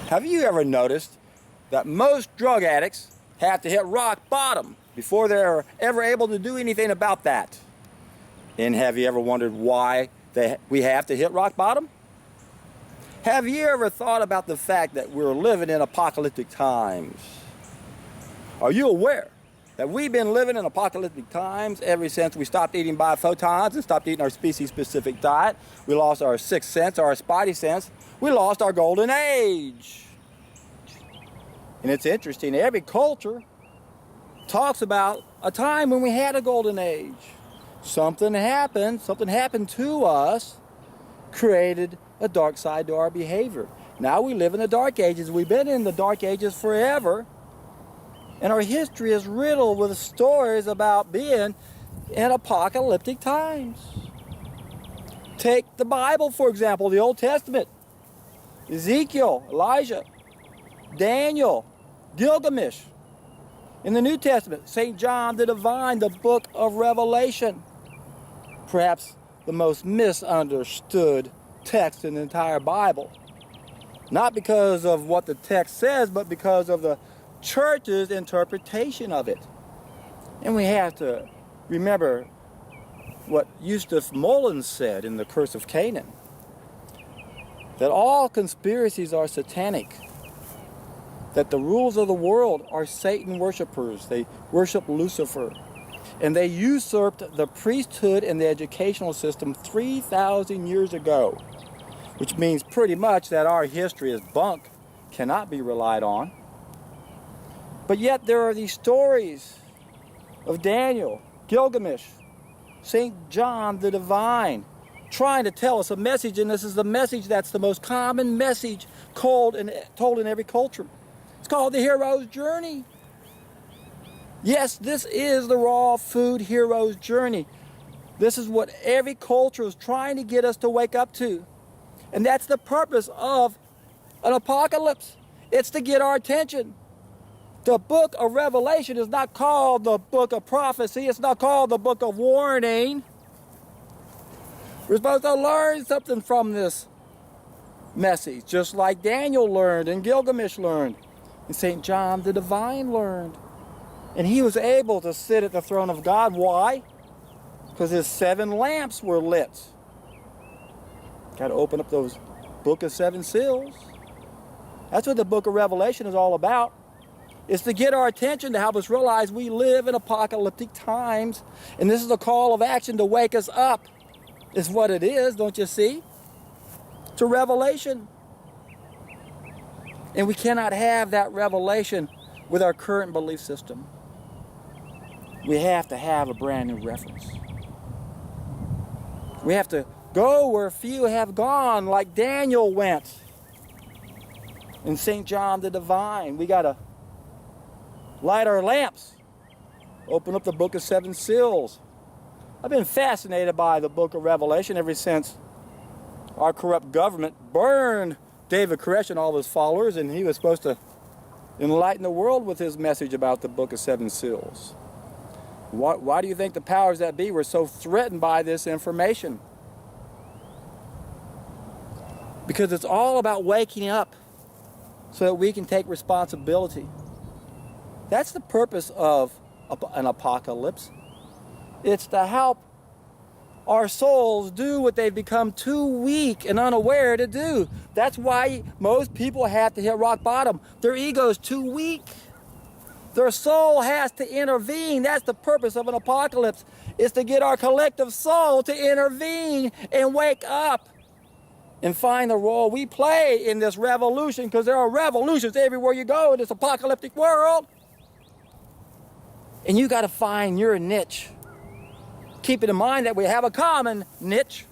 Have you ever noticed that most drug addicts have to hit rock bottom before they're ever able to do anything about that? And have you ever wondered why we have to hit rock bottom? Have you ever thought about the fact that we're living in apocalyptic times? Are you aware that we've been living in apocalyptic times ever since we stopped eating biophotons and stopped eating our species-specific diet? We lost our sixth sense, our spidey sense. We lost our golden age. And it's interesting, every culture talks about a time when we had a golden age. Something happened to us, created a dark side to our behavior. Now we live in the dark ages. We've been in the dark ages forever. And our history is riddled with stories about being in apocalyptic times. Take the Bible, for example, the Old Testament. Ezekiel, Elijah, Daniel, Gilgamesh. In the New Testament, St. John the Divine, the book of Revelation. Perhaps the most misunderstood text in the entire Bible. Not because of what the text says, but because of the church's interpretation of it. And we have to remember what Eustace Mullins said in The Curse of Canaan, that all conspiracies are satanic, that the rulers of the world are Satan worshipers. They worship Lucifer, and they usurped the priesthood and the educational system 3,000 years ago, which means pretty much that our history is bunk, cannot be relied on. But yet there are these stories of Daniel, Gilgamesh, St. John the Divine, trying to tell us a message, and this is the message that's the most common message told in every culture. It's called the hero's journey. Yes, this is the raw food hero's journey. This is what every culture is trying to get us to wake up to. And that's the purpose of an apocalypse. It's to get our attention. The book of Revelation is not called the book of prophecy. It's not called the book of warning. We're supposed to learn something from this message, just like Daniel learned and Gilgamesh learned and St. John the Divine learned. And he was able to sit at the throne of God. Why? Because his 7 lamps were lit. Got to open up those book of 7 seals. That's what the book of Revelation is all about. It's to get our attention, to help us realize we live in apocalyptic times. And this is a call of action to wake us up. Is what it is, don't you see? To revelation. And we cannot have that revelation with our current belief system. We have to have a brand new reference. We have to go where few have gone, like Daniel went. And St. John the Divine. We got to light our lamps. Open up the book of 7 seals. I've been fascinated by the book of Revelation ever since our corrupt government burned David Koresh and all his followers, and he was supposed to enlighten the world with his message about the book of 7 seals. Why do you think the powers that be were so threatened by this information? Because it's all about waking up so that we can take responsibility. That's the purpose of an apocalypse. It's to help our souls do what they've become too weak and unaware to do. That's why most people have to hit rock bottom. Their ego's too weak. Their soul has to intervene. That's the purpose of an apocalypse. It's to get our collective soul to intervene and wake up and find the role we play in this revolution, because there are revolutions everywhere you go in this apocalyptic world. And you got to find your niche. Keeping in mind that we have a common niche.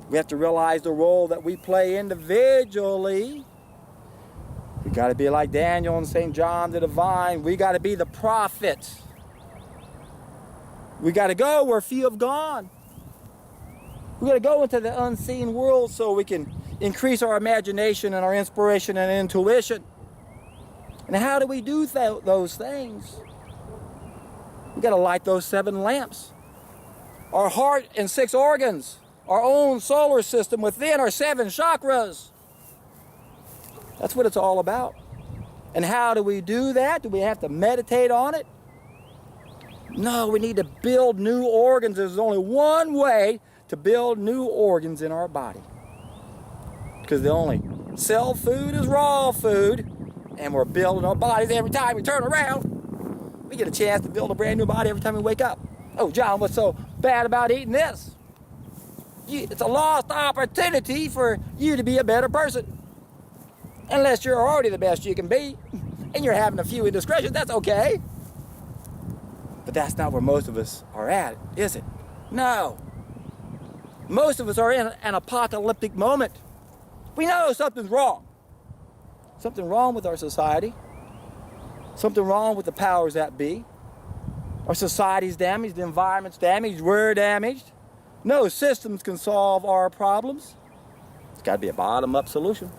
We have to realize the role that we play individually. We got to be like Daniel and St. John the Divine. We got to be the prophets. We got to go where few have gone. We got to go into the unseen world so we can increase our imagination and our inspiration and intuition. And how do we do those things? We got to light those 7 lamps. Our heart and 6 organs, our own solar system within our 7 chakras. That's what it's all about. And how do we do that? Do we have to meditate on it? No, we need to build new organs. There's only one way to build new organs in our body. Because the only cell food is raw food, and we're building our bodies every time we turn around. We get a chance to build a brand new body every time we wake up. Oh, John, what's so bad about eating this? It's a lost opportunity for you to be a better person. Unless you're already the best you can be, and you're having a few indiscretions, that's okay. But that's not where most of us are at, is it? No. Most of us are in an apocalyptic moment. We know something's wrong. Something wrong with our society. Something wrong with the powers that be. Our society's damaged, the environment's damaged, we're damaged. No systems can solve our problems. It's got to be a bottom-up solution.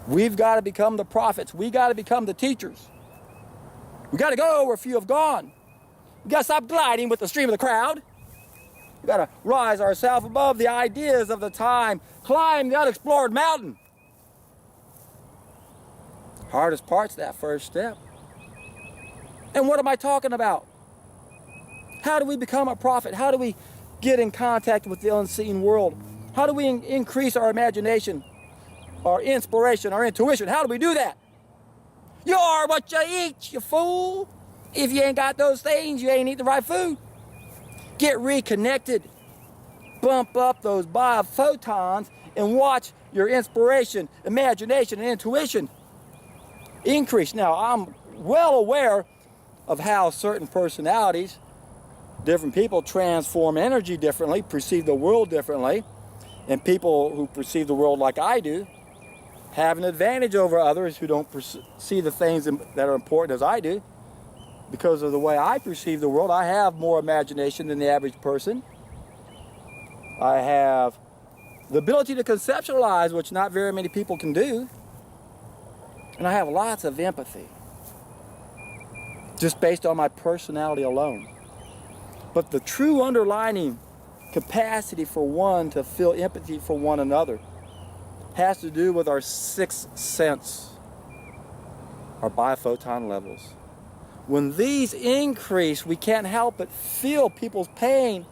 We've got to become the prophets. We've got to become the teachers. We've got to go where few have gone. We've got to stop gliding with the stream of the crowd. We've got to rise ourselves above the ideas of the time, climb the unexplored mountain. Hardest part's that first step. And what am I talking about? How do we become a prophet? How do we get in contact with the unseen world? How do we increase our imagination, our inspiration, our intuition? How do we do that? You are what you eat, you fool. If you ain't got those things, you ain't eating the right food. Get reconnected. Bump up those biophotons and watch your inspiration, imagination, and intuition increase. Now, I'm well aware of how certain personalities, different people transform energy differently, perceive the world differently, and people who perceive the world like I do have an advantage over others who don't see the things that are important as I do. Because of the way I perceive the world, I have more imagination than the average person. I have the ability to conceptualize, which not very many people can do. And I have lots of empathy, just based on my personality alone. But the true underlying capacity for one to feel empathy for one another has to do with our sixth sense, our biophoton levels. When these increase, we can't help but feel people's pain.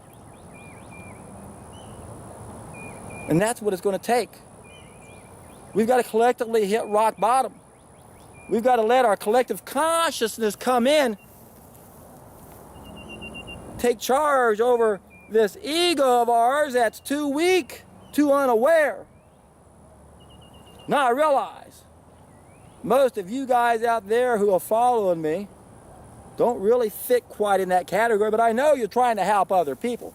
And that's what it's going to take. We've got to collectively hit rock bottom. We've got to let our collective consciousness come in, take charge over this ego of ours that's too weak, too unaware. Now I realize most of you guys out there who are following me don't really fit quite in that category, but I know you're trying to help other people.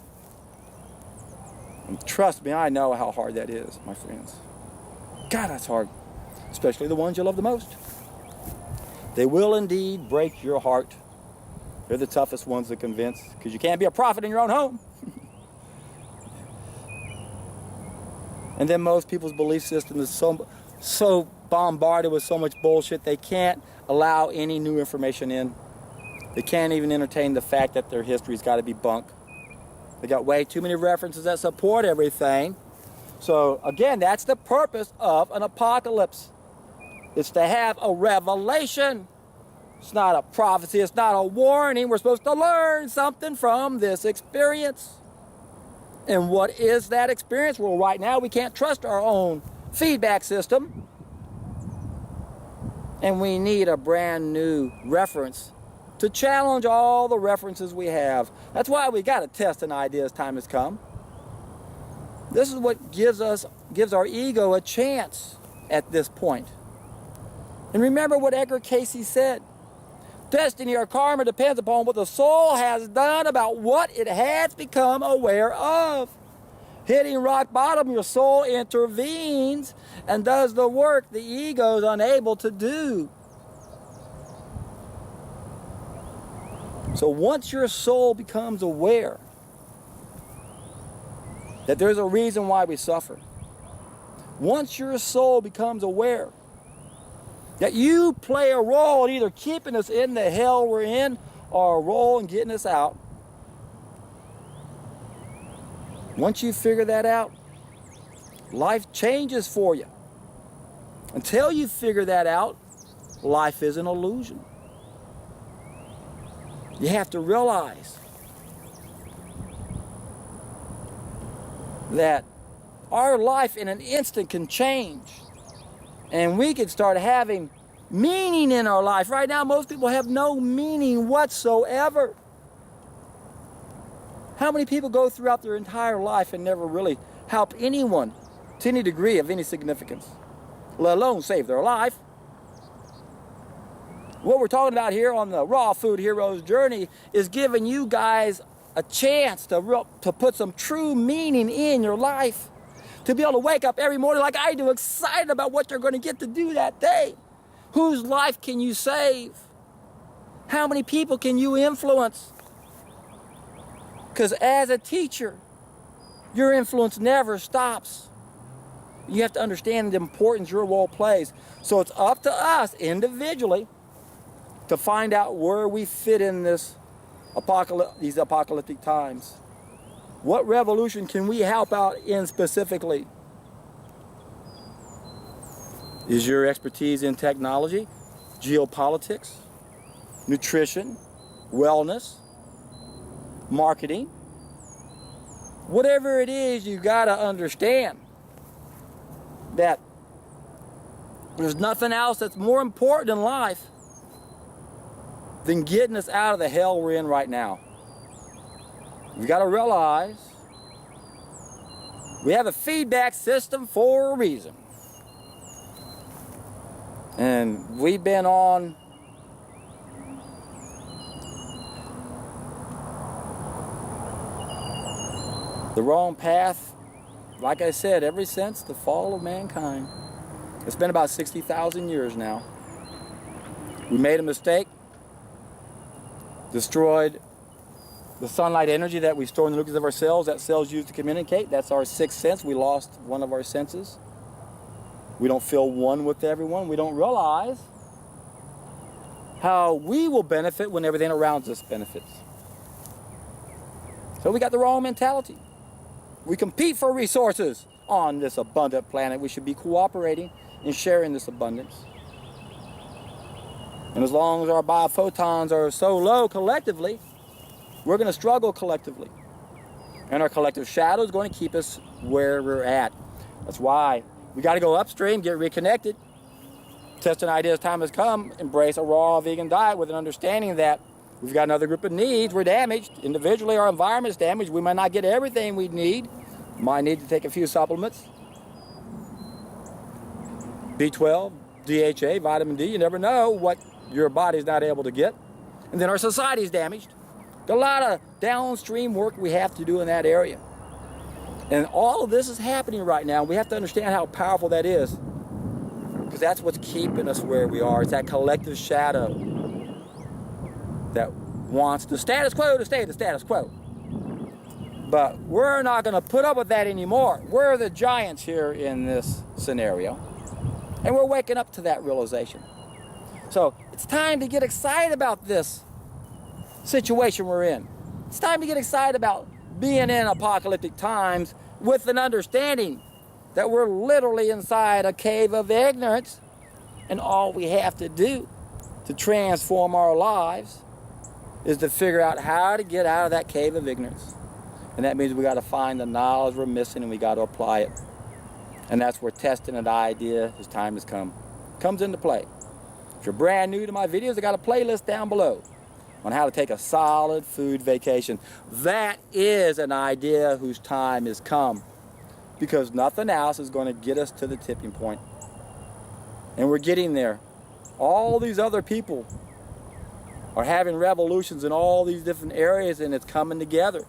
And trust me, I know how hard that is, my friends. God, that's hard. Especially the ones you love the most. They will indeed break your heart. They're the toughest ones to convince, because you can't be a prophet in your own home. And then most people's belief system is so bombarded with so much bullshit, they can't allow any new information in. They can't even entertain the fact that their history's got to be bunk. They got way too many references that support everything. So again, that's the purpose of an apocalypse. It's to have a revelation. It's not a prophecy. It's not a warning. We're supposed to learn something from this experience. And what is that experience? Well, right now we can't trust our own feedback system. And we need a brand new reference to challenge all the references we have. That's why we got to test an idea as time has come. This is what gives our ego a chance at this point. And remember what Edgar Casey said. Destiny or karma depends upon what the soul has done about what it has become aware of. Hitting rock bottom, your soul intervenes and does the work the ego is unable to do. So once your soul becomes aware that there's a reason why we suffer, once your soul becomes aware that you play a role in either keeping us in the hell we're in or a role in getting us out, once you figure that out, life changes for you. Until you figure that out, life is an illusion. You have to realize that our life in an instant can change. And we can start having meaning in our life. Right now, most people have no meaning whatsoever. How many people go throughout their entire life and never really help anyone to any degree of any significance, let alone save their life? What we're talking about here on the Raw Food Heroes journey is giving you guys a chance to put some true meaning in your life. To be able to wake up every morning like I do, excited about what you're going to get to do that day. Whose life can you save? How many people can you influence? Because as a teacher, your influence never stops. You have to understand the importance your role plays. So it's up to us individually to find out where we fit in these apocalyptic times. What revolution can we help out in specifically? Is your expertise in technology, geopolitics, nutrition, wellness, marketing? Whatever it is, you got to understand that there's nothing else that's more important in life than getting us out of the hell we're in right now. You've got to realize we have a feedback system for a reason. And we've been on the wrong path, like I said, ever since the fall of mankind. It's been about 60,000 years now. We made a mistake, destroyed the sunlight energy that we store in the nucleus of our cells, that cells use to communicate. That's our sixth sense. We lost one of our senses. We don't feel one with everyone. We don't realize how we will benefit when everything around us benefits. So we got the wrong mentality. We compete for resources on this abundant planet. We should be cooperating and sharing this abundance. And as long as our biophotons are so low collectively, we're going to struggle collectively. And our collective shadow is going to keep us where we're at. That's why we got to go upstream, get reconnected, test an idea as time has come, embrace a raw vegan diet with an understanding that we've got another group of needs. We're damaged. Individually, our environment is damaged. We might not get everything we need. Might need to take a few supplements. B12, DHA, vitamin D. You never know what your body's not able to get. And then our society is damaged. There's a lot of downstream work we have to do in that area. And all of this is happening right now. We have to understand how powerful that is. Because that's what's keeping us where we are. It's that collective shadow that wants the status quo to stay the status quo. But we're not going to put up with that anymore. We're the giants here in this scenario. And we're waking up to that realization. So it's time to get excited about this situation we're in. It's time to get excited about being in apocalyptic times with an understanding that we're literally inside a cave of ignorance, and all we have to do to transform our lives is to figure out how to get out of that cave of ignorance. And that means we got to find the knowledge we're missing and we got to apply it. And that's where testing an idea as time has come comes into play. If you're brand new to my videos, I got a playlist down below on how to take a solid food vacation. That is an idea whose time has come, because nothing else is going to get us to the tipping point. And we're getting there. All these other people are having revolutions in all these different areas, and it's coming together.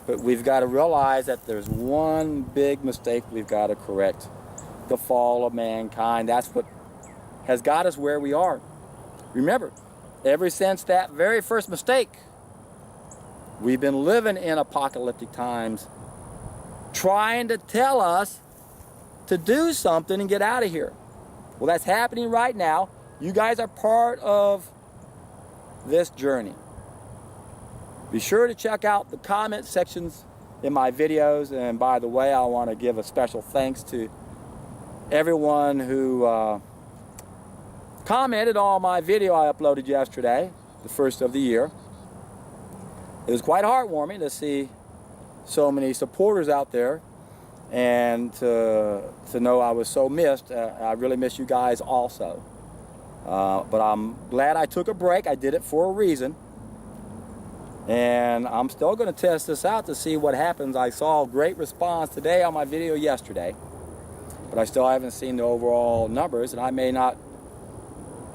But we've got to realize that there's one big mistake we've got to correct. The fall of mankind. That's what has got us where we are. Remember, ever since that very first mistake, we've been living in apocalyptic times, trying to tell us to do something and get out of here. Well, that's happening right now. You guys are part of this journey. Be sure to check out the comment sections in my videos. And by the way, I want to give a special thanks to everyone who commented on my video I uploaded yesterday, the first of the year. It was quite heartwarming to see so many supporters out there, and to know I was so missed. I really miss you guys also. But I'm glad I took a break. I did it for a reason. And I'm still going to test this out to see what happens. I saw a great response today on my video yesterday, but I still haven't seen the overall numbers, and I may not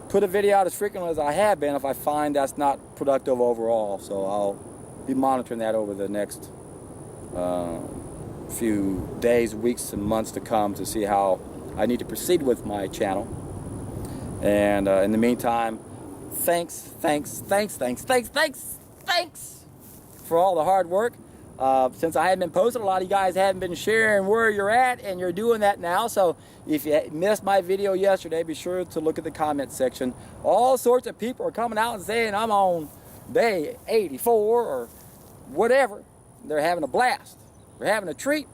put a video out as frequently as I have been if I find that's not productive overall. So I'll be monitoring that over the next few days, weeks, and months to come to see how I need to proceed with my channel. And in the meantime, thanks for all the hard work. Since I hadn't been posting, a lot of you guys hadn't been sharing where you're at, and you're doing that now. So if you missed my video yesterday, be sure to look at the comment section. All sorts of people are coming out and saying I'm on day 84 or whatever. They're having a blast. They're having a treat.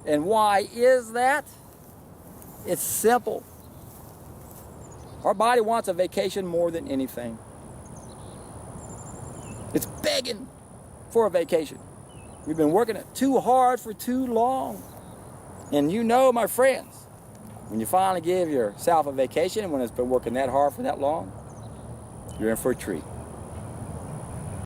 And why is that? It's simple. Our body wants a vacation more than anything. It's begging for a vacation. We've been working it too hard for too long. And you know, my friends, when you finally give yourself a vacation, when it's been working that hard for that long, you're in for a treat.